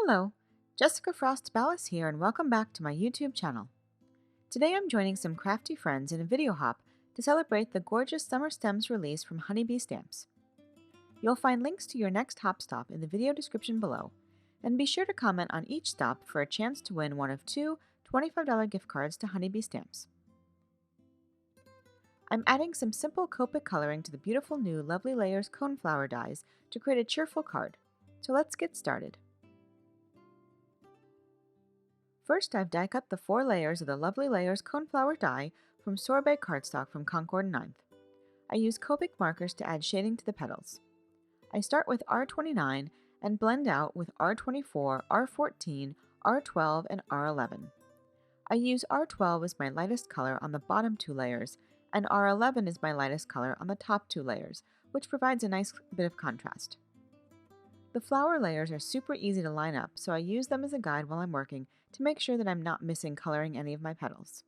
Hello, Jessica Frost-Ballas here and welcome back to my YouTube channel. Today I'm joining some crafty friends in a video hop to celebrate the gorgeous summer stems release from Honeybee Stamps. You'll find links to your next hop stop in the video description below, and be sure to comment on each stop for a chance to win one of two $25 gift cards to Honeybee Stamps. I'm adding some simple Copic coloring to the beautiful new Lovely Layers Coneflower dies to create a cheerful card. So let's get started. First, I've die cut the 4 layers of the Lovely Layers Coneflower die from sorbet cardstock from Concord 9th. I use Copic markers to add shading to the petals. I start with R29 and blend out with R24, R14, R12, and R11. I use R12 as my lightest color on the bottom 2 layers, and R11 is my lightest color on the top 2 layers, which provides a nice bit of contrast. The flower layers are super easy to line up, so I use them as a guide while I'm working to make sure that I'm not missing coloring any of my petals.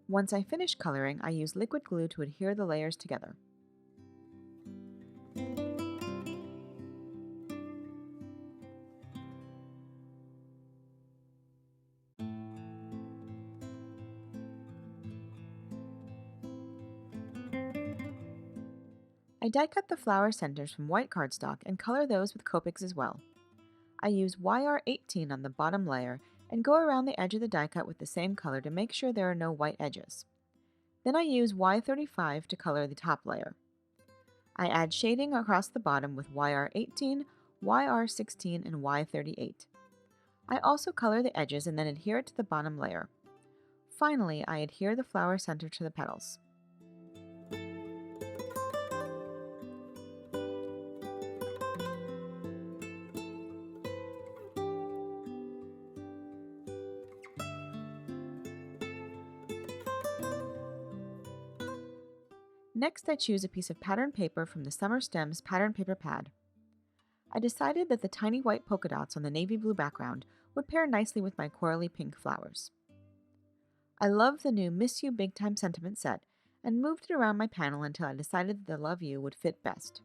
Once I finish coloring, I use liquid glue to adhere the layers together. I die cut the flower centers from white cardstock and color those with Copics as well. I use YR18 on the bottom layer and go around the edge of the die cut with the same color to make sure there are no white edges. Then I use Y35 to color the top layer. I add shading across the bottom with YR18, YR16, and Y38. I also color the edges and then adhere it to the bottom layer. Finally, I adhere the flower center to the petals. Next, I choose a piece of pattern paper from the Summer Stems pattern paper pad. I decided that the tiny white polka dots on the navy blue background would pair nicely with my corally pink flowers. I love the new Miss You Big Time Sentiment set and moved it around my panel until I decided that the Love You would fit best.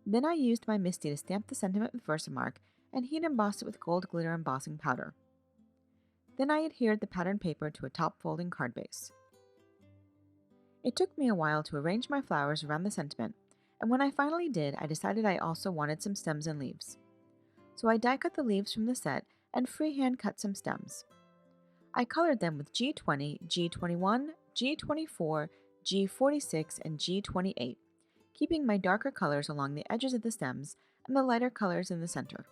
Then I used my Misty to stamp the sentiment with Watermark and heat embossed it with gold glitter embossing powder. Then I adhered the pattern paper to a top folding card base. It took me a while to arrange my flowers around the sentiment, and when I finally did, I decided I also wanted some stems and leaves. So I die cut the leaves from the set and freehand cut some stems. I colored them with G20, G21, G24, G46, and G28, keeping my darker colors along the edges of the stems and the lighter colors in the center.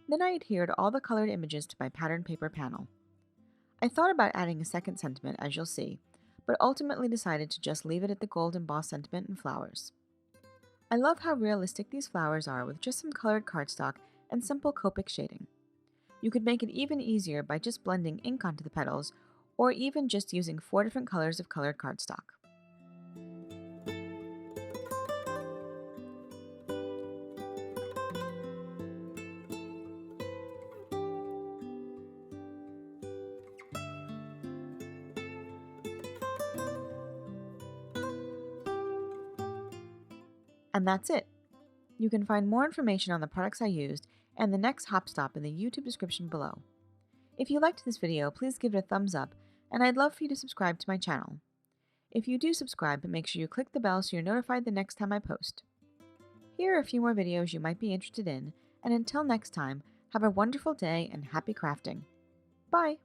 Then I adhered all the colored images to my pattern paper panel. I thought about adding a second sentiment, as you'll see, but ultimately decided to just leave it at the gold embossed sentiment and flowers. I love how realistic these flowers are with just some colored cardstock and simple Copic shading. You could make it even easier by just blending ink onto the petals, or even just using 4 different colors of colored cardstock. And that's it! You can find more information on the products I used and the next hop stop in the YouTube description below. If you liked this video, please give it a thumbs up, and I'd love for you to subscribe to my channel. If you do subscribe, make sure you click the bell so you're notified the next time I post. Here are a few more videos you might be interested in, and until next time, have a wonderful day and happy crafting. Bye!